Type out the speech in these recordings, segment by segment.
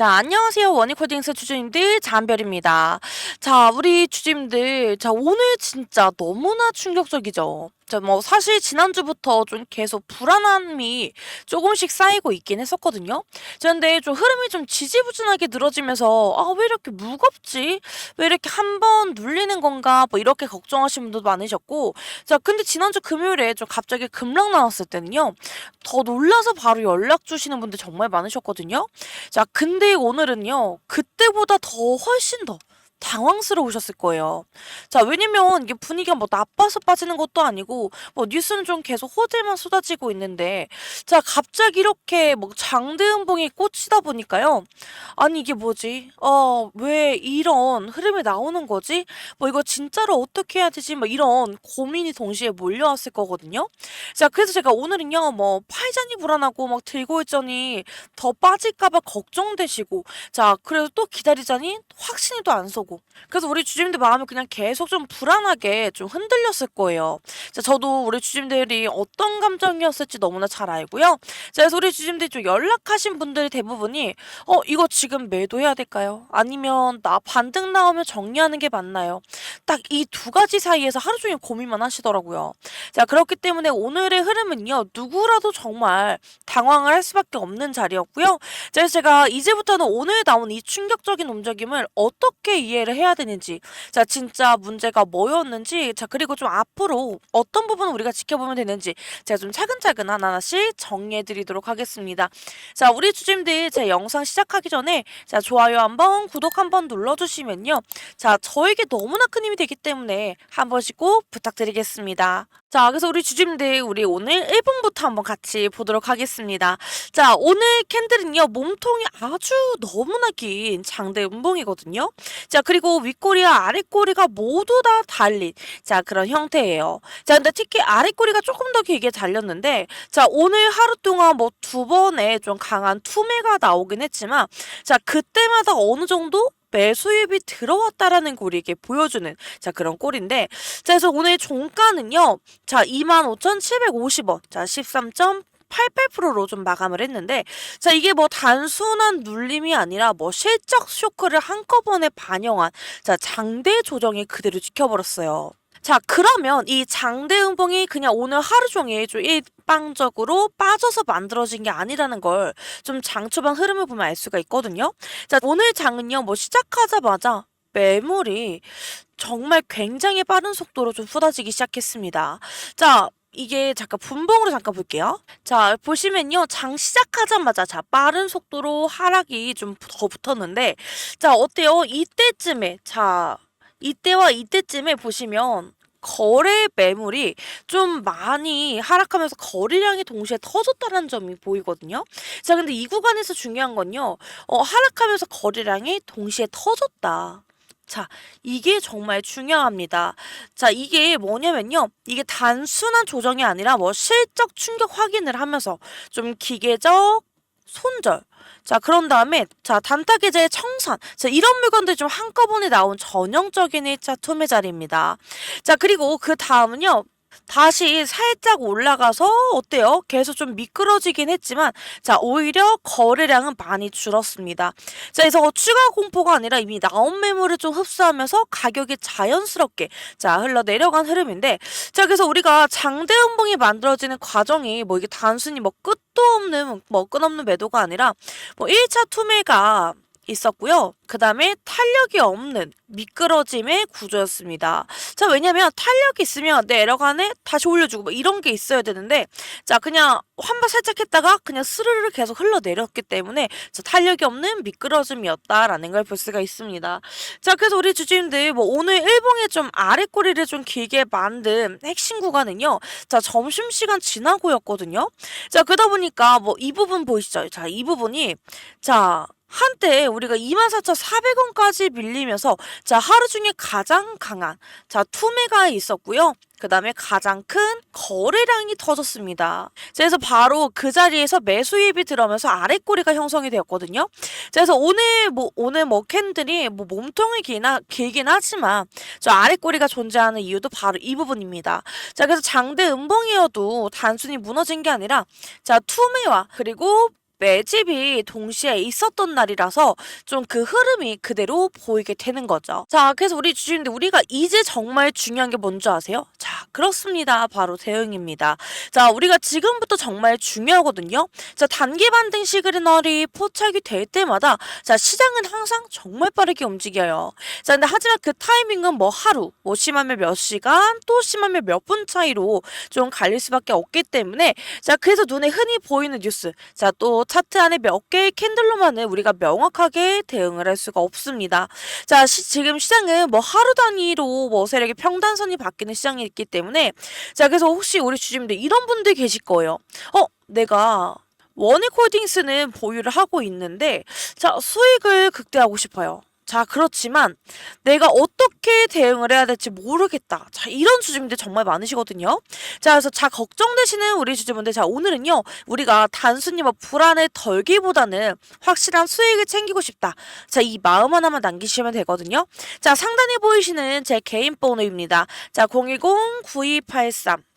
자, 안녕하세요. 원익홀딩스 주주님들, 잠별입니다. 자, 우리 주주님들, 자, 오늘 진짜 너무나 충격적이죠. 자, 뭐, 사실 지난주부터 좀 계속 불안함이 조금씩 쌓이고 있긴 했었거든요. 자, 근데 좀 흐름이 좀 지지부진하게 늘어지면서, 아, 왜 이렇게 무겁지? 왜 이렇게 한 번 눌리는 건가? 뭐, 이렇게 걱정하시는 분도 많으셨고, 자, 근데 지난주 금요일에 좀 갑자기 급락 나왔을 때는요, 더 놀라서 바로 연락 주시는 분들 정말 많으셨거든요. 자, 근데 오늘은요, 그때보다 더 훨씬 더 당황스러우셨을 거예요. 자, 왜냐면 이게 분위기가 뭐 나빠서 빠지는 것도 아니고, 뭐 뉴스는 좀 계속 호재만 쏟아지고 있는데, 자, 갑자기 이렇게 뭐 장대음봉이 꽂히다 보니까요. 아니, 이게 뭐지? 왜 이런 흐름이 나오는 거지? 뭐 이거 진짜로 어떻게 해야 되지? 뭐 이런 고민이 동시에 몰려왔을 거거든요. 자, 그래서 제가 오늘은요, 뭐 팔자니 불안하고 막 들고 있자니 더 빠질까봐 걱정되시고, 자, 그래서 또 기다리자니 확신이 또 안 서고, 그래서 우리 주주님들 마음이 그냥 계속 좀 불안하게 좀 흔들렸을 거예요. 자, 저도 우리 주주님들이 어떤 감정이었을지 너무나 잘 알고요. 자, 그래서 우리 주주님들이 좀 연락하신 분들 대부분이, 이거 지금 매도해야 될까요? 아니면 나 반등 나오면 정리하는 게 맞나요? 딱 이 두 가지 사이에서 하루 종일 고민만 하시더라고요. 자, 그렇기 때문에 오늘의 흐름은요, 누구라도 정말 당황을 할 수밖에 없는 자리였고요. 자, 그래서 제가 이제부터는 오늘 나온 이 충격적인 움직임을 어떻게 이해를 해야 되는지, 자, 진짜 문제가 뭐였는지, 자, 그리고 좀 앞으로 어떤 부분을 우리가 지켜보면 되는지, 제가 좀 차근차근 하나하나씩 정리해 드리도록 하겠습니다. 자, 우리 주주님들 제 영상 시작하기 전에, 자, 좋아요 한번, 구독 한번 눌러주시면요. 자, 저에게 너무나 큰 힘이 되기 때문에 한 번씩 꼭 부탁드리겠습니다. 자, 그래서 우리 주주님들, 우리 오늘 1분부터 한번 같이 보도록 하겠습니다. 자, 오늘 캔들은요, 몸통이 아주 너무나 긴 장대 음봉이거든요. 자, 그리고 윗꼬리와 아랫꼬리가 모두 다 달린, 자, 그런 형태예요. 자, 근데 특히 아랫꼬리가 조금 더 길게 달렸는데, 자, 오늘 하루 동안 뭐 두 번의 좀 강한 투매가 나오긴 했지만, 자, 그때마다 어느 정도 매수입이 들어왔다라는 걸 우리에게 보여주는, 자, 그런 꼴인데, 자, 그래서 오늘 종가는요, 자, 25,750원, 자, 13.88%로 좀 마감을 했는데, 자, 이게 뭐 단순한 눌림이 아니라 뭐 실적 쇼크를 한꺼번에 반영한, 자, 장대 조정이 그대로 지켜버렸어요. 자, 그러면 이 장대 음봉이 그냥 오늘 하루 종일 좀 일방적으로 빠져서 만들어진 게 아니라는 걸 좀 장 초반 흐름을 보면 알 수가 있거든요. 자, 오늘 장은요, 뭐 시작하자마자 매물이 정말 굉장히 빠른 속도로 좀 쏟아지기 시작했습니다. 자, 이게 잠깐 분봉으로 잠깐 볼게요. 자, 보시면요. 장 시작하자마자 자, 빠른 속도로 하락이 좀 더 붙었는데, 자, 어때요? 이때쯤에, 자, 이때와 이때쯤에 보시면 거래 매물이 좀 많이 하락하면서 거래량이 동시에 터졌다는 점이 보이거든요. 자, 근데 이 구간에서 중요한 건요. 하락하면서 거래량이 동시에 터졌다. 자, 이게 정말 중요합니다. 자, 이게 뭐냐면요. 이게 단순한 조정이 아니라 뭐 실적 충격 확인을 하면서 좀 기계적 손절. 자, 그런 다음에, 자, 단타 계좌의 청산. 자, 이런 물건들 좀 한꺼번에 나온 전형적인 1차 투매 자리입니다. 자, 그리고 그 다음은요. 다시 살짝 올라가서 어때요? 계속 좀 미끄러지긴 했지만, 자, 오히려 거래량은 많이 줄었습니다. 자, 그래서 추가 공포가 아니라 이미 나온 매물을 좀 흡수하면서 가격이 자연스럽게, 자, 흘러내려간 흐름인데, 자, 그래서 우리가 장대 음봉이 만들어지는 과정이 뭐 이게 단순히 뭐 끝도 없는, 뭐 끝없는 매도가 아니라, 뭐 1차 투매가 있었고요. 그 다음에 탄력이 없는 미끄러짐의 구조였습니다. 자, 왜냐면 탄력이 있으면 내려가네 다시 올려주고 뭐 이런 게 있어야 되는데, 자, 그냥 한 번 살짝 했다가 그냥 스르르 계속 흘러내렸기 때문에, 자, 탄력이 없는 미끄러짐이었다라는 걸 볼 수가 있습니다. 자, 그래서 우리 주주님들 뭐 오늘 일봉의 좀 아랫꼬리를 좀 길게 만든 핵심 구간은요, 자, 점심시간 지나고였거든요. 자, 그러다 보니까 뭐 이 부분 보이시죠? 자, 이 부분이, 자, 한때 우리가 24,400원까지 밀리면서, 자, 하루 중에 가장 강한, 자, 투매가 있었고요. 그 다음에 가장 큰 거래량이 터졌습니다. 자, 그래서 바로 그 자리에서 매수입이 들어오면서 아랫꼬리가 형성이 되었거든요. 자, 그래서 오늘 뭐 캔들이 뭐 몸통이 길긴 하지만 저 아랫꼬리가 존재하는 이유도 바로 이 부분입니다. 자, 그래서 장대 음봉이어도 단순히 무너진 게 아니라, 자, 투매와 그리고 매집이 동시에 있었던 날이라서 좀 그 흐름이 그대로 보이게 되는 거죠. 자, 그래서 우리 주주님들 우리가 이제 정말 중요한 게 뭔지 아세요? 자, 그렇습니다. 바로 대응입니다. 자, 우리가 지금부터 정말 중요하거든요. 자, 단기 반등 시그널이 포착이 될 때마다 자, 시장은 항상 정말 빠르게 움직여요. 자, 근데 하지만 그 타이밍은 뭐 하루, 뭐 심하면 몇 시간, 또 심하면 몇 분 차이로 좀 갈릴 수밖에 없기 때문에 자, 그래서 눈에 흔히 보이는 뉴스, 자, 또 차트 안에 몇 개의 캔들로만은 우리가 명확하게 대응을 할 수가 없습니다. 자, 지금 시장은 뭐 하루 단위로 뭐 세력의 평단선이 바뀌는 시장이 있기 때문에 자, 그래서 혹시 우리 주주님들 이런 분들 계실 거예요. 내가 원익홀딩스는 보유를 하고 있는데 자, 수익을 극대화하고 싶어요. 자, 그렇지만 내가 어떻게 대응을 해야 될지 모르겠다. 자, 이런 주주분들 정말 많으시거든요. 자, 그래서 걱정되시는 우리 주주분들, 자, 오늘은요, 우리가 단순히 뭐 불안을 덜기보다는 확실한 수익을 챙기고 싶다. 자, 이 마음 하나만 남기시면 되거든요. 자, 상단에 보이시는 제 개인 번호입니다. 자,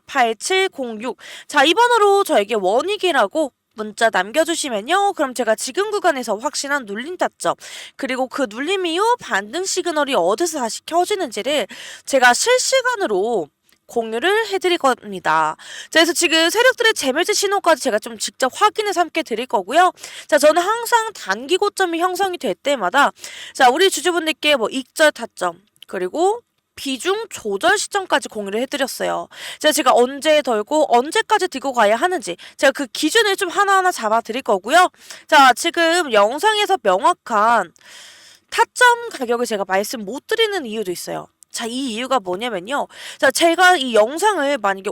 010-9283-8706. 자, 이 번호로 저에게 원익이라고 문자 남겨주시면요. 그럼 제가 지금 구간에서 확실한 눌림 타점 그리고 그 눌림 이후 반등 시그널이 어디서 다시 켜지는지를 제가 실시간으로 공유를 해드릴 겁니다. 자, 그래서 지금 세력들의 재매제 신호까지 제가 좀 직접 확인해서 함께 드릴 거고요. 자, 저는 항상 단기 고점이 형성이 될 때마다 자, 우리 주주분들께 뭐 익절 타점 그리고 비중 조절 시점까지 공유를 해드렸어요. 제가 언제 덜고 언제까지 들고 가야 하는지 제가 그 기준을 좀 하나하나 잡아드릴 거고요. 자, 지금 영상에서 명확한 타점 가격을 제가 말씀 못 드리는 이유도 있어요. 자, 이 이유가 뭐냐면요. 자, 제가 이 영상을 만약에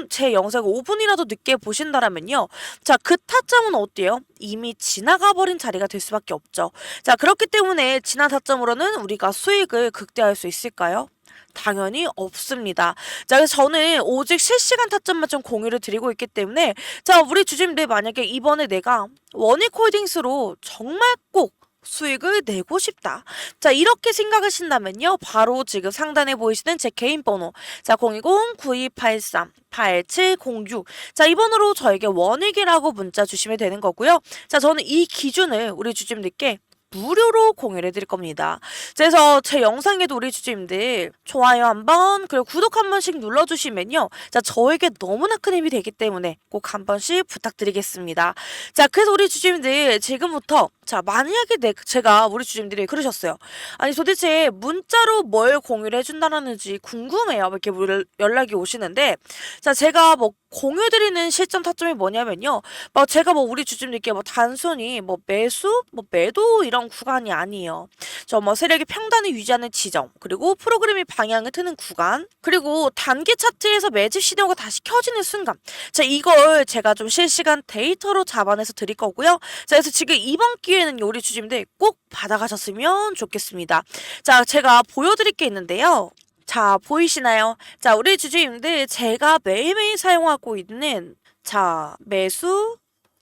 제 영상을 5분이라도 늦게 보신다라면요. 자, 그 타점은 어때요? 이미 지나가 버린 자리가 될 수밖에 없죠. 자, 그렇기 때문에 지난 타점으로는 우리가 수익을 극대화할 수 있을까요? 당연히 없습니다. 자, 그래서 저는 오직 실시간 타점만 좀 공유를 드리고 있기 때문에 자, 우리 주주님들 만약에 이번에 내가 원익홀딩스로 정말 꼭 수익을 내고 싶다. 자, 이렇게 생각하신다면요. 바로 지금 상단에 보이시는 제 개인 번호 자, 010-9283-8706 자, 이 번호로 저에게 원익이라고 문자 주시면 되는 거고요. 자, 저는 이 기준을 우리 주주님들께 무료로 공유를 해드릴 겁니다. 그래서 제 영상에도 우리 주주님들 좋아요 한번 그리고 구독 한 번씩 눌러주시면요. 자, 저에게 너무나 큰 힘이 되기 때문에 꼭 한 번씩 부탁드리겠습니다. 자, 그래서 우리 주주님들 지금부터 자, 만약에 제가 우리 주주님들이 그러셨어요. 아니, 도대체 문자로 뭘 공유를 해준다는지 궁금해요. 이렇게 연락이 오시는데 자, 제가 뭐 공유드리는 시점 타점이 뭐냐면요. 제가 뭐 우리 주주님들께 뭐 단순히 뭐 매수, 뭐 매도 이런 구간이 아니에요. 저 뭐 세력이 평단을 유지하는 지점, 그리고 프로그램이 방향을 트는 구간, 그리고 단기 차트에서 매집 신호가 다시 켜지는 순간. 자, 이걸 제가 좀 실시간 데이터로 잡아내서 드릴 거고요. 자, 그래서 지금 이번 기회는 우리 주주님들 꼭 받아가셨으면 좋겠습니다. 자, 제가 보여드릴 게 있는데요. 자, 보이시나요? 자, 우리 주주님들 제가 매일매일 사용하고 있는 자, 매수,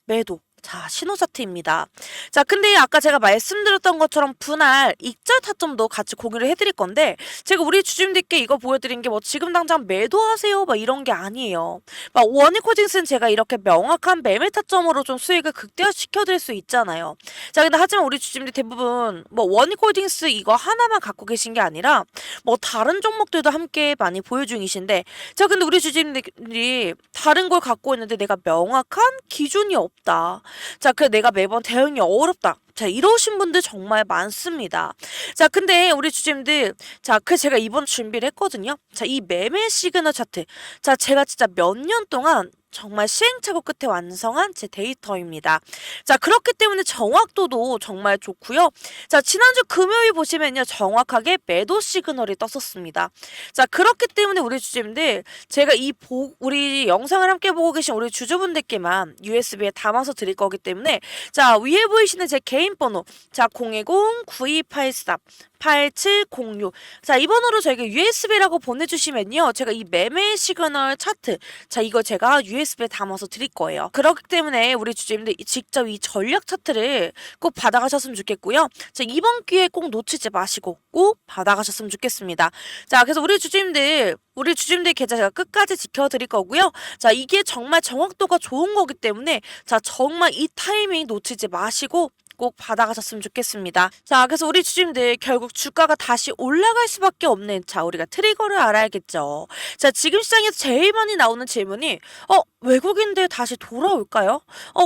매도. 자, 신호 차트입니다. 자, 근데 아까 제가 말씀드렸던 것처럼 분할 익절 타점도 같이 공유를 해드릴 건데 제가 우리 주주님들께 이거 보여드린 게 뭐 지금 당장 매도하세요 막 이런 게 아니에요. 원익홀딩스는 제가 이렇게 명확한 매매 타점으로 좀 수익을 극대화시켜드릴 수 있잖아요. 자, 근데 하지만 우리 주주님들 대부분 뭐 원익홀딩스 이거 하나만 갖고 계신 게 아니라 뭐 다른 종목들도 함께 많이 보유 중이신데 자, 근데 우리 주주님들이 다른 걸 갖고 있는데 내가 명확한 기준이 없다. 자, 내가 매번 대응이 어렵다. 자, 이러신 분들 정말 많습니다. 자, 근데 우리 주주님들, 자, 제가 이번 준비를 했거든요. 자, 이 매매 시그널 차트. 자, 제가 진짜 몇 년 동안 정말 시행착오 끝에 완성한 제 데이터입니다. 자, 그렇기 때문에 정확도도 정말 좋고요. 자, 지난주 금요일 보시면요. 정확하게 매도 시그널이 떴었습니다. 자, 그렇기 때문에 우리 주주님들 제가 우리 영상을 함께 보고 계신 우리 주주분들께만 USB에 담아서 드릴 거기 때문에 자, 위에 보이시는 제 개인 번호 자, 010-9283 8706. 자, 이 번호로 저에게 USB라고 보내주시면요. 제가 이 매매 시그널 차트, 자, 이거 제가 USB에 담아서 드릴 거예요. 그렇기 때문에 우리 주주님들 직접 이 전략 차트를 꼭 받아가셨으면 좋겠고요. 자, 이번 기회에 꼭 놓치지 마시고 꼭 받아가셨으면 좋겠습니다. 자, 그래서 우리 주주님들 계좌 제가 끝까지 지켜드릴 거고요. 자, 이게 정말 정확도가 좋은 거기 때문에 자, 정말 이 타이밍 놓치지 마시고 꼭 받아가셨으면 좋겠습니다. 자, 그래서 우리 주주님들 결국 주가가 다시 올라갈 수밖에 없는 자, 우리가 트리거를 알아야겠죠. 자, 지금 시장에서 제일 많이 나오는 질문이 외국인들 다시 돌아올까요?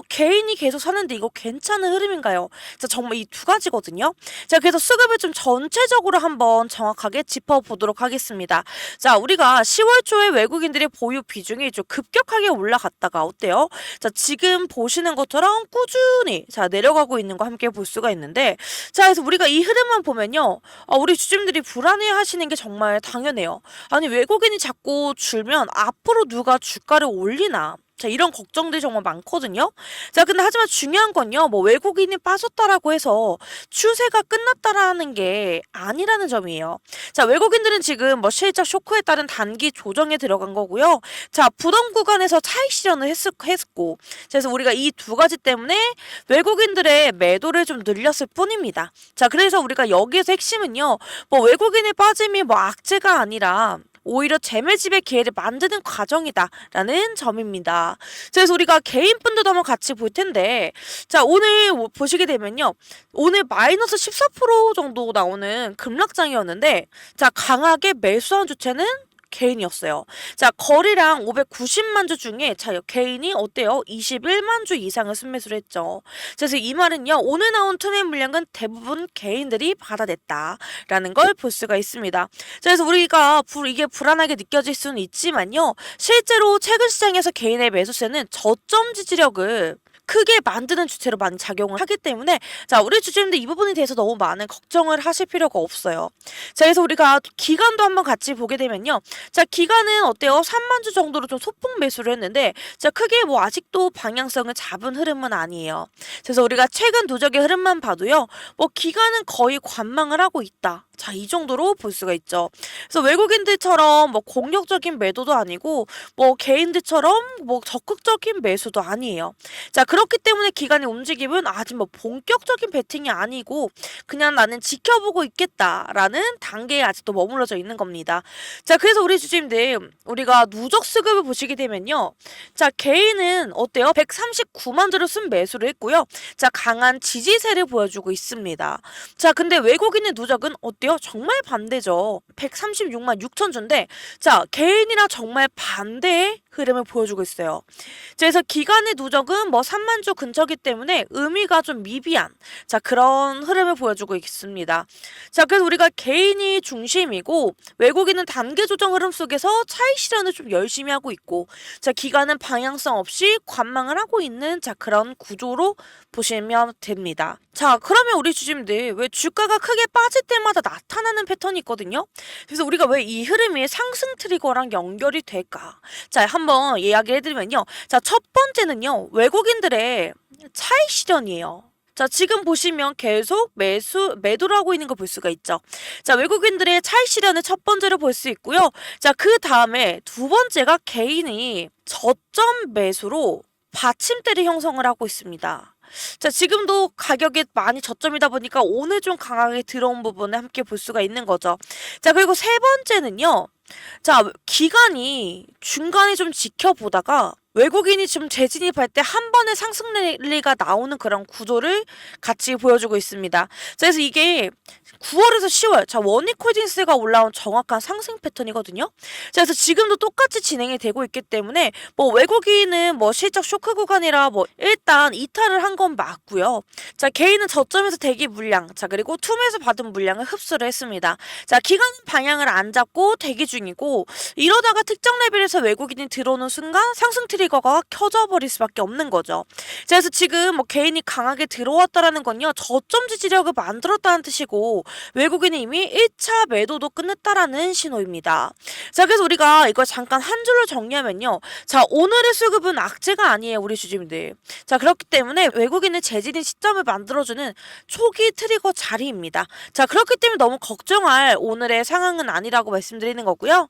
개인이 계속 사는데 이거 괜찮은 흐름인가요? 자, 정말 이 두 가지거든요. 자, 그래서 수급을 좀 전체적으로 한번 정확하게 짚어보도록 하겠습니다. 자, 우리가 10월 초에 외국인들의 보유 비중이 좀 급격하게 올라갔다가 어때요? 자, 지금 보시는 것처럼 꾸준히 자, 내려가고 있는 거 함께 볼 수가 있는데, 자, 그래서 우리가 이 흐름만 보면요. 우리 주주님들이 불안해 하시는 게 정말 당연해요. 아니, 외국인이 자꾸 줄면 앞으로 누가 주가를 올리나? 자, 이런 걱정들이 정말 많거든요. 자, 근데 하지만 중요한 건요. 뭐 외국인이 빠졌다라고 해서 추세가 끝났다라는 게 아니라는 점이에요. 자, 외국인들은 지금 뭐 실적 쇼크에 따른 단기 조정에 들어간 거고요. 자, 부동 구간에서 차익 실현을 했고. 그래서 우리가 이 두 가지 때문에 외국인들의 매도를 좀 늘렸을 뿐입니다. 자, 그래서 우리가 여기에서 핵심은요. 뭐 외국인이 빠짐이 뭐 악재가 아니라 오히려 재매집의 기회를 만드는 과정이다라는 점입니다. 그래서 우리가 개인분들도 한번 같이 볼 텐데, 자, 오늘 보시게 되면요. 오늘 마이너스 14% 정도 나오는 급락장이었는데, 자, 강하게 매수한 주체는 개인이었어요. 자, 거래량 590만 주 중에 자, 개인이 어때요? 21만 주 이상을 순매수를 했죠. 그래서 이 말은요. 오늘 나온 투매 물량은 대부분 개인들이 받아냈다라는 걸 볼 수가 있습니다. 그래서 우리가 이게 불안하게 느껴질 수는 있지만요. 실제로 최근 시장에서 개인의 매수세는 저점 지지력을 크게 만드는 주체로 많이 작용을 하기 때문에 자, 우리 주주님들 이 부분에 대해서 너무 많은 걱정을 하실 필요가 없어요. 자, 그래서 우리가 기간도 한번 같이 보게 되면요. 자, 기간은 어때요? 3만 주 정도로 좀 소폭 매수를 했는데 자, 크게 뭐 아직도 방향성을 잡은 흐름은 아니에요. 그래서 우리가 최근 누적의 흐름만 봐도요. 뭐 기간은 거의 관망을 하고 있다. 자, 이 정도로 볼 수가 있죠. 그래서 외국인들처럼 뭐 공격적인 매도도 아니고 뭐 개인들처럼 뭐 적극적인 매수도 아니에요. 자, 그렇기 때문에 기간의 움직임은 아직 뭐 본격적인 베팅이 아니고 그냥 나는 지켜보고 있겠다라는 단계에 아직도 머물러져 있는 겁니다. 자, 그래서 우리 주주님들 우리가 누적 수급을 보시게 되면요. 자, 개인은 어때요? 139만 주를 순 매수를 했고요. 자, 강한 지지세를 보여주고 있습니다. 자, 근데 외국인의 누적은 어때요? 정말 반대죠. 136만 6천 주인데 자, 개인이랑 정말 반대의 흐름을 보여주고 있어요. 그래서 기간의 누적은 뭐 3만 주 근처기 때문에 의미가 좀 미비한 자, 그런 흐름을 보여주고 있습니다. 자, 그래서 우리가 개인이 중심이고 외국인은 단계 조정 흐름 속에서 차익 실현을 좀 열심히 하고 있고 자, 기간은 방향성 없이 관망을 하고 있는 자, 그런 구조로 보시면 됩니다. 자, 그러면 우리 주주님들 왜 주가가 크게 빠질 때마다 나타나는 패턴이 있거든요. 그래서 우리가 왜 이 흐름이 상승 트리거랑 연결이 될까? 자, 한번 이야기를 해드리면요. 자, 첫 번째는요. 외국인들의 차익 실현이에요. 자, 지금 보시면 계속 매도를 하고 있는 거 볼 수가 있죠. 자, 외국인들의 차익 실현을 첫 번째로 볼 수 있고요. 자, 그 다음에 두 번째가 개인이 저점 매수로 받침대를 형성을 하고 있습니다. 자, 지금도 가격이 많이 저점이다 보니까 오늘 좀 강하게 들어온 부분을 함께 볼 수가 있는 거죠. 자, 그리고 세 번째는요. 자, 기간이 중간에 좀 지켜보다가 외국인이 좀 재진입할 때 한 번에 상승 랠리가 나오는 그런 구조를 같이 보여주고 있습니다. 자, 그래서 이게 9월에서 10월 자, 원익홀딩스가 올라온 정확한 상승 패턴이거든요. 자, 그래서 지금도 똑같이 진행이 되고 있기 때문에 뭐 외국인은 뭐 실적 쇼크 구간이라 뭐 일단 이탈을 한 건 맞고요. 자, 개인은 저점에서 대기 물량 자, 그리고 툼에서 받은 물량을 흡수를 했습니다. 자, 기간 방향을 안 잡고 대기 중이고 이러다가 특정 레벨에서 외국인이 들어오는 순간 상승 트리 트리거가 켜져 버릴 수밖에 없는 거죠. 자, 그래서 지금 뭐 개인이 강하게 들어왔다라는 건요, 저점 지지력을 만들었다는 뜻이고, 외국인이 이미 1차 매도도 끝냈다라는 신호입니다. 자, 그래서 우리가 이걸 잠깐 한 줄로 정리하면요, 자, 오늘의 수급은 악재가 아니에요, 우리 주주님들. 자, 그렇기 때문에 외국인의 재질인 시점을 만들어주는 초기 트리거 자리입니다. 자, 그렇기 때문에 너무 걱정할 오늘의 상황은 아니라고 말씀드리는 거고요.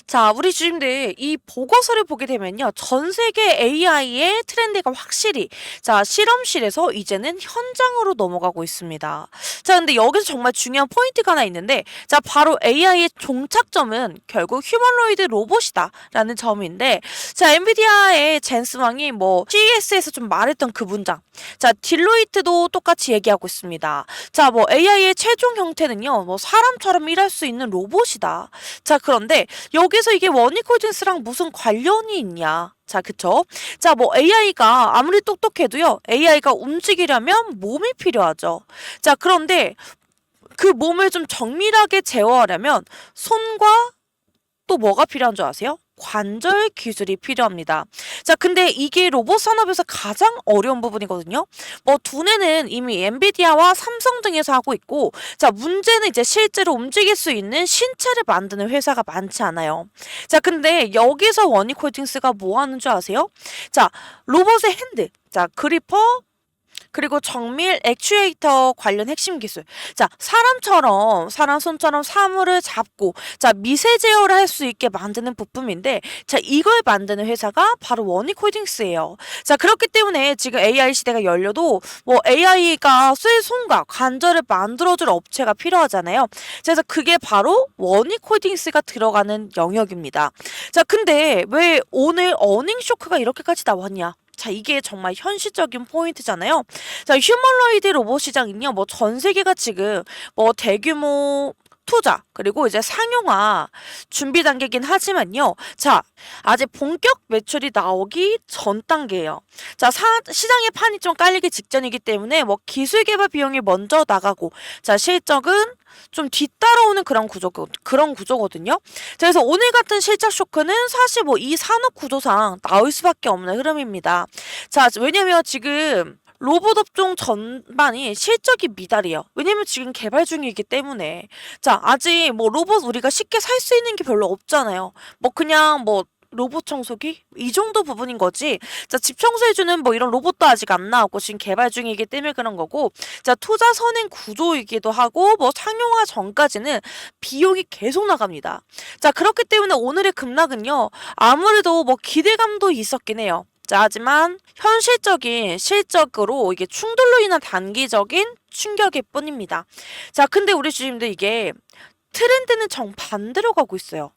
자, 우리 주님들 이 보고서를 보게 되면요, 전 세계 AI의 트렌드가 확실히 실험실에서 이제는 현장으로 넘어가고 있습니다. 자, 근데 여기서 정말 중요한 포인트가 하나 있는데, 자, 바로 AI의 종착점은 결국 휴머노이드 로봇이다라는 점인데, 자, 엔비디아의 젠슨 왕이 뭐 CES에서 좀 말했던 그 문장, 자, 딜로이트도 똑같이 얘기하고 있습니다. 자, 뭐 AI의 최종 형태는요, 뭐 사람처럼 일할 수 있는 로봇이다. 자, 그런데 여기서 이게 원익홀딩스랑 무슨 관련이 있냐? 자, 그쵸? 자, 뭐 AI가 아무리 똑똑해도요, AI가 움직이려면 몸이 필요하죠. 자, 그런데 그 몸을 좀 정밀하게 제어하려면 손과 또 뭐가 필요한 줄 아세요? 관절 기술이 필요합니다. 자, 근데 이게 로봇 산업에서 가장 어려운 부분이거든요. 뭐 두뇌는 이미 엔비디아와 삼성 등에서 하고 있고, 자, 문제는 이제 실제로 움직일 수 있는 신체를 만드는 회사가 많지 않아요. 자, 근데 여기서 원익홀딩스가 뭐 하는 줄 아세요? 자, 로봇의 핸드, 자, 그리퍼, 그리고 정밀 액추에이터 관련 핵심 기술. 자, 사람 손처럼 사물을 잡고, 자, 미세 제어를 할 수 있게 만드는 부품인데, 자, 이걸 만드는 회사가 바로 원익홀딩스예요. 자, 그렇기 때문에 지금 AI 시대가 열려도 뭐 AI가 쓸 손과 관절을 만들어줄 업체가 필요하잖아요. 그래서 그게 바로 원익홀딩스가 들어가는 영역입니다. 자, 근데 왜 오늘 어닝 쇼크가 이렇게까지 나왔냐? 자, 이게 정말 현실적인 포인트잖아요. 자, 휴머노이드 로봇 시장은요, 뭐 전 세계가 지금 뭐 대규모 투자, 그리고 이제 상용화 준비 단계긴 하지만요. 자, 아직 본격 매출이 나오기 전 단계예요. 자, 시장의 판이 좀 깔리기 직전이기 때문에 뭐 기술 개발 비용이 먼저 나가고, 자, 실적은 좀 뒤따라오는 그런 구조거든요. 자, 그래서 오늘 같은 실적 쇼크는 사실 뭐 이 산업 구조상 나올 수밖에 없는 흐름입니다. 자, 왜냐면 지금 로봇 업종 전반이 실적이 미달이에요. 왜냐면 지금 개발 중이기 때문에. 자, 아직 뭐 로봇 우리가 쉽게 살 수 있는 게 별로 없잖아요. 뭐 그냥 뭐 로봇 청소기? 이 정도 부분인 거지. 자, 집 청소해주는 뭐 이런 로봇도 아직 안 나왔고 지금 개발 중이기 때문에 그런 거고, 자, 투자 선행 구조이기도 하고, 뭐 상용화 전까지는 비용이 계속 나갑니다. 자, 그렇기 때문에 오늘의 급락은요, 아무래도 뭐 기대감도 있었긴 해요. 자, 하지만 현실적인 실적으로 이게 충돌로 인한 단기적인 충격일 뿐입니다. 자, 근데 우리 주님들 이게 트렌드는 정반대로 가고 있어요.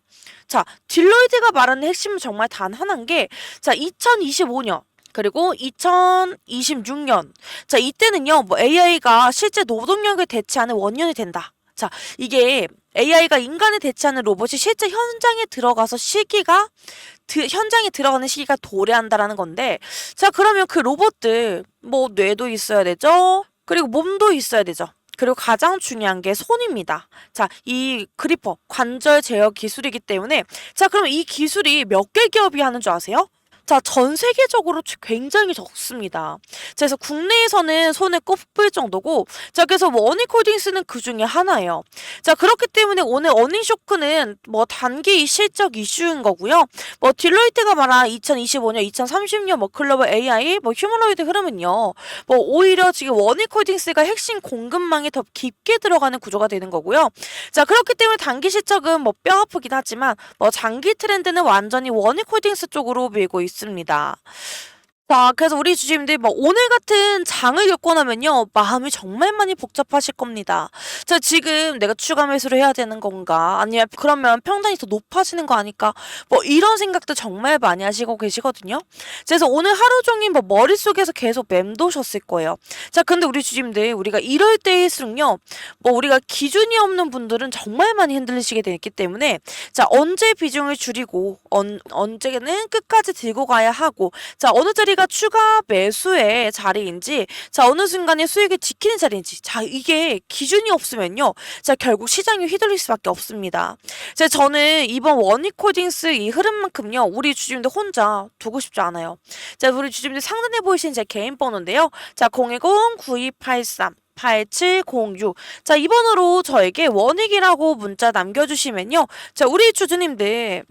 자, 딜로이트가 말하는 핵심은 정말 단 하나인 게, 자, 2025년, 그리고 2026년. 자, 이때는요, 뭐 AI가 실제 노동력을 대체하는 원년이 된다. 자, 이게 AI가 인간을 대체하는 로봇이 실제 현장에 들어가서 현장에 들어가는 시기가 도래한다라는 건데, 자, 그러면 그 로봇들, 뭐 뇌도 있어야 되죠? 그리고 몸도 있어야 되죠. 그리고 가장 중요한 게 손입니다. 자, 이 그리퍼, 관절 제어 기술이기 때문에, 자, 그럼 이 기술이 몇 개 기업이 하는 줄 아세요? 자, 전 세계적으로 굉장히 적습니다. 자, 그래서 국내에서는 손에 꼽을 정도고, 자, 그래서 원익홀딩스는 그 중에 하나예요. 자, 그렇기 때문에 오늘 어닝 쇼크는 뭐 단기 실적 이슈인 거고요. 뭐 딜로이트가 말한 2025년, 2030년 뭐 글로벌 AI, 뭐 휴머노이드 흐름은요, 뭐 오히려 지금 원익홀딩스가 핵심 공급망에 더 깊게 들어가는 구조가 되는 거고요. 자, 그렇기 때문에 단기 실적은 뭐 뼈 아프긴 하지만, 뭐 장기 트렌드는 완전히 원익홀딩스 쪽으로 밀고 있습니다. 자, 그래서 우리 주주님들 뭐 오늘 같은 장을 겪고 나면요, 마음이 정말 많이 복잡하실 겁니다. 자, 지금 내가 추가 매수를 해야 되는 건가? 아니면 그러면 평단이 더 높아지는 거 아닐까? 뭐 이런 생각도 정말 많이 하시고 계시거든요. 그래서 오늘 하루 종일 뭐 머릿속에서 계속 맴도셨을 거예요. 자, 근데 우리 주주님들, 우리가 이럴 때일수록요, 뭐 우리가 기준이 없는 분들은 정말 많이 흔들리시게 되기 때문에, 자, 언제 비중을 줄이고 언제는 끝까지 들고 가야 하고, 자, 어느 자리가 자리가 추가 매수의 자리인지 자 어느 순간에 수익을 지키는 자리인지 자 이게 기준이 없으면요 자 결국 시장이 휘둘릴 수밖에 없습니다. 자 저는 이번 원익홀딩스 이 흐름만큼요 우리 주주님들 혼자 두고 싶지 않아요. 자 우리 주주님들 상단에 보이시는 제 개인 번호인데요. 자 010-9283 8706. 자, 이번으로 저에게 원익이라고 문자 남겨주시면요. 자, 우리 주주님들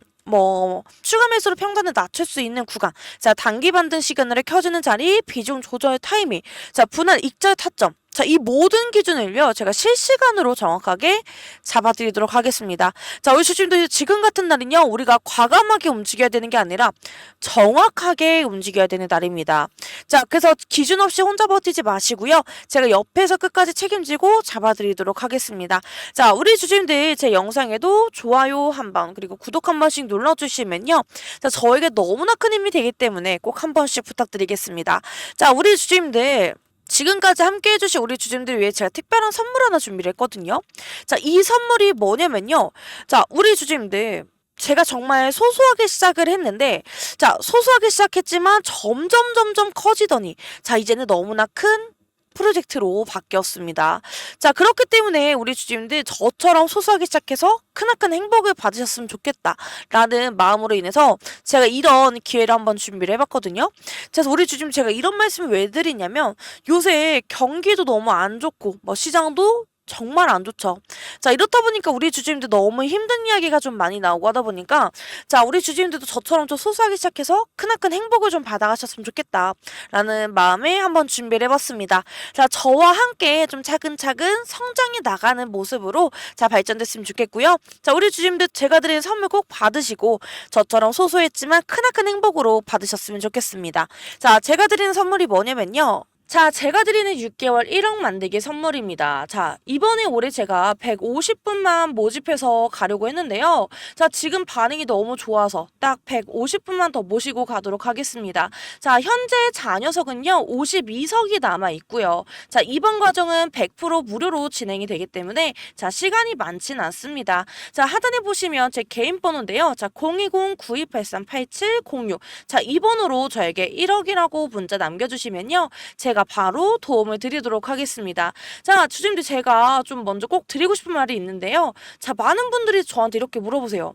추가 매수로 평단을 낮출 수 있는 구간. 자, 단기 반등 시그널을 켜주는 자리, 비중 조절 타이밍. 자, 분할 익절 타점. 자, 이 모든 기준을요, 제가 실시간으로 정확하게 잡아드리도록 하겠습니다. 자, 우리 주주님들 지금 같은 날은요, 우리가 과감하게 움직여야 되는 게 아니라 정확하게 움직여야 되는 날입니다. 자, 그래서 기준 없이 혼자 버티지 마시고요. 제가 옆에서 끝까지 책임지고 잡아드리도록 하겠습니다. 자, 우리 주주님들 제 영상에도 좋아요 한 번, 그리고 구독 한 번씩 눌러주시면요. 자, 저에게 너무나 큰 힘이 되기 때문에 꼭 한 번씩 부탁드리겠습니다. 자, 우리 주주님들. 지금까지 함께 해주신 우리 주주님들 위해 제가 특별한 선물 하나 준비를 했거든요. 자, 이 선물이 뭐냐면요. 자, 우리 주주님들. 제가 정말 소소하게 시작을 했는데 자 소소하게 시작했지만 점점 커지더니 자 이제는 너무나 큰 프로젝트로 바뀌었습니다. 자 그렇기 때문에 우리 주주님들 저처럼 소소하게 시작해서 크나큰 행복을 받으셨으면 좋겠다라는 마음으로 인해서 제가 이런 기회를 한번 준비를 해봤거든요. 그래서 우리 주주님 제가 이런 말씀을 왜 드리냐면 요새 경기도 너무 안 좋고 시장도 정말 안 좋죠. 자, 이렇다 보니까 우리 주주님들 너무 힘든 이야기가 좀 많이 나오고 하다 보니까 자, 우리 주주님들도 저처럼 좀 소소하게 시작해서 크나큰 행복을 좀 받아가셨으면 좋겠다라는 마음에 한번 준비를 해봤습니다. 자, 저와 함께 좀 차근차근 성장해 나가는 모습으로 자, 발전됐으면 좋겠고요. 자, 우리 주주님들 제가 드리는 선물 꼭 받으시고 저처럼 소소했지만 크나큰 행복으로 받으셨으면 좋겠습니다. 자, 제가 드리는 선물이 뭐냐면요. 자, 제가 드리는 6개월 1억 만들기 선물입니다. 자, 이번에 올해 제가 150분만 모집해서 가려고 했는데요. 자, 지금 반응이 너무 좋아서 딱 150분만 더 모시고 가도록 하겠습니다. 자, 현재 잔여석은요, 52석이 남아 있고요. 자, 이번 과정은 100% 무료로 진행이 되기 때문에 자, 시간이 많진 않습니다. 자, 하단에 보시면 제 개인 번호인데요. 자, 020-9283-8706. 자, 이 번호로 저에게 1억이라고 문자 남겨주시면요. 제가 바로 도움을 드리도록 하겠습니다. 자, 주주님들 제가 좀 먼저 꼭 드리고 싶은 말이 있는데요. 자, 많은 분들이 저한테 이렇게 물어보세요.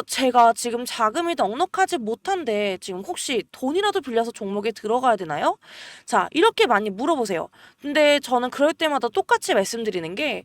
제가 지금 자금이 넉넉하지 못한데 지금 혹시 돈이라도 빌려서 종목에 들어가야 되나요? 자, 이렇게 많이 물어보세요. 근데 저는 그럴 때마다 똑같이 말씀드리는 게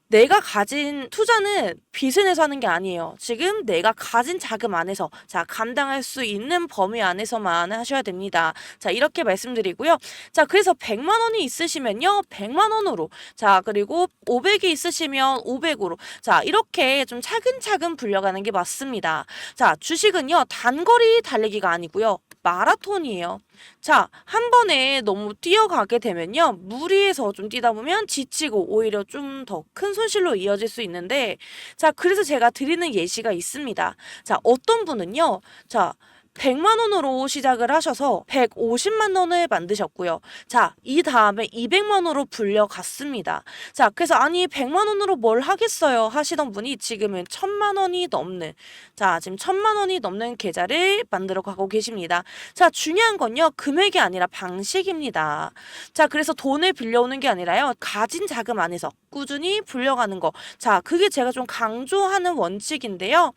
내가 가진 투자는 빚을 내서 하는 게 아니에요. 지금 내가 가진 자금 안에서 자 감당할 수 있는 범위 안에서만 하셔야 됩니다. 자 이렇게 말씀드리고요. 자 그래서 100만 원이 있으시면요. 100만 원으로 자 그리고 500이 있으시면 500으로 자 이렇게 좀 차근차근 불려가는 게 맞습니다. 자 주식은요. 단거리 달리기가 아니고요. 마라톤이에요. 자, 한 번에 너무 뛰어가게 되면요. 무리해서 좀 뛰다 보면 지치고 오히려 좀 더 큰 손실로 이어질 수 있는데 자, 그래서 제가 드리는 예시가 있습니다. 자, 어떤 분은요. 자, 100만 원으로 시작을 하셔서 150만 원을 만드셨고요. 자, 이 다음에 200만 원으로 불려갔습니다. 자, 그래서 아니 100만 원으로 뭘 하겠어요 하시던 분이 지금은 1000만 원이 넘는 자, 지금 1000만 원이 넘는 계좌를 만들어 가고 계십니다. 자, 중요한 건요. 금액이 아니라 방식입니다. 자, 그래서 돈을 빌려오는 게 아니라요. 가진 자금 안에서 꾸준히 불려가는 거. 자, 그게 제가 좀 강조하는 원칙인데요.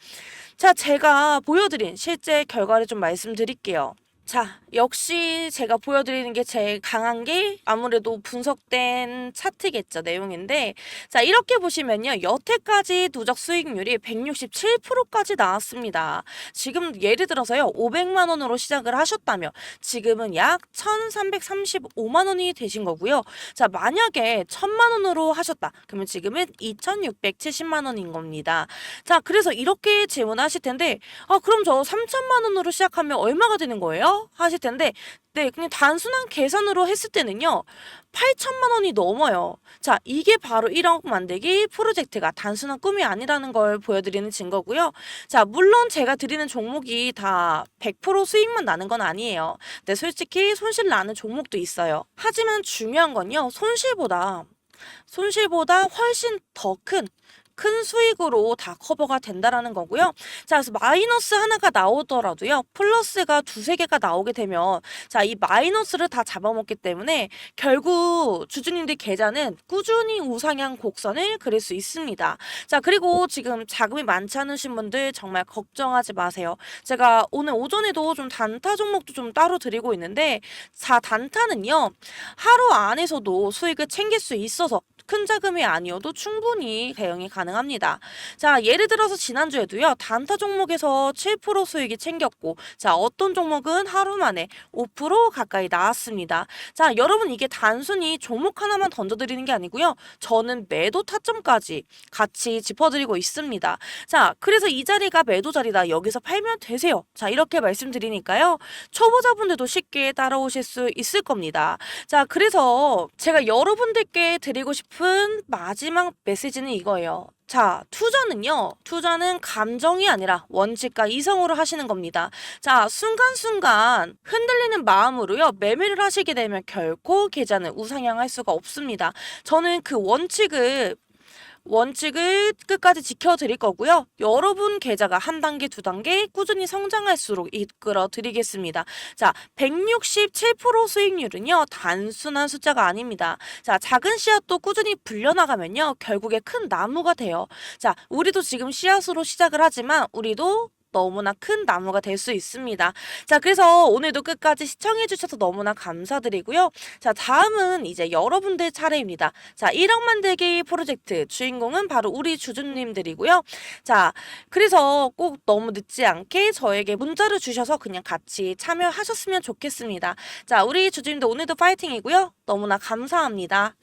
자, 제가 보여드린 실제 결과를 좀 말씀드릴게요. 자, 역시 제가 보여드리는 게 제일 강한 게 아무래도 분석된 차트겠죠, 내용인데 자, 이렇게 보시면요. 여태까지 누적 수익률이 167%까지 나왔습니다. 지금 예를 들어서요. 500만 원으로 시작을 하셨다면 지금은 약 1335만 원이 되신 거고요. 자, 만약에 1000만 원으로 하셨다. 그러면 지금은 2670만 원인 겁니다. 자, 그래서 이렇게 질문하실 텐데 그럼 저 3000만 원으로 시작하면 얼마가 되는 거예요? 하실 텐데 네, 그냥 단순한 계산으로 했을 때는요. 8천만 원이 넘어요. 자, 이게 바로 1억 만들기 프로젝트가 단순한 꿈이 아니라는 걸 보여드리는 증거고요. 자, 물론 제가 드리는 종목이 다 100% 수익만 나는 건 아니에요. 근데 솔직히 손실 나는 종목도 있어요. 하지만 중요한 건요. 손실보다 훨씬 더 큰 큰 수익으로 다 커버가 된다라는 거고요. 자, 그래서 마이너스 하나가 나오더라도요. 플러스가 두세 개가 나오게 되면 자, 이 마이너스를 다 잡아먹기 때문에 결국 주주님들 계좌는 꾸준히 우상향 곡선을 그릴 수 있습니다. 자, 그리고 지금 자금이 많지 않으신 분들 정말 걱정하지 마세요. 제가 오늘 오전에도 좀 단타 종목도 좀 따로 드리고 있는데, 자, 단타는요, 하루 안에서도 수익을 챙길 수 있어서 큰 자금이 아니어도 충분히 대응이 가능합니다. 자, 예를 들어서 지난주에도요, 단타 종목에서 7% 수익이 챙겼고, 자, 어떤 종목은 하루 만에 5% 가까이 나왔습니다. 자, 여러분 이게 단순히 종목 하나만 던져드리는 게 아니고요. 저는 매도 타점까지 같이 짚어드리고 있습니다. 자, 그래서 이 자리가 매도 자리다. 여기서 팔면 되세요. 자, 이렇게 말씀드리니까요. 초보자분들도 쉽게 따라오실 수 있을 겁니다. 자, 그래서 제가 여러분들께 드리고 싶은 마지막 메시지는 이거예요. 자, 투자는 감정이 아니라 원칙과 이성으로 하시는 겁니다. 자, 순간순간 흔들리는 마음으로요, 매매를 하시게 되면 결코 계좌는 우상향할 수가 없습니다. 저는 그 원칙을 끝까지 지켜드릴 거고요. 여러분 계좌가 한 단계, 두 단계 꾸준히 성장할수록 이끌어 드리겠습니다. 자, 167% 수익률은요, 단순한 숫자가 아닙니다. 자, 작은 씨앗도 꾸준히 불려나가면요, 결국에 큰 나무가 돼요. 자, 우리도 지금 씨앗으로 시작을 하지만 우리도 너무나 큰 나무가 될 수 있습니다. 자, 그래서 오늘도 끝까지 시청해주셔서 너무나 감사드리고요. 자, 다음은 이제 여러분들 차례입니다. 자, 1억 만들기 프로젝트 주인공은 바로 우리 주주님들이고요. 자, 그래서 꼭 너무 늦지 않게 저에게 문자를 주셔서 그냥 같이 참여하셨으면 좋겠습니다. 자, 우리 주주님들 오늘도 파이팅이고요. 너무나 감사합니다.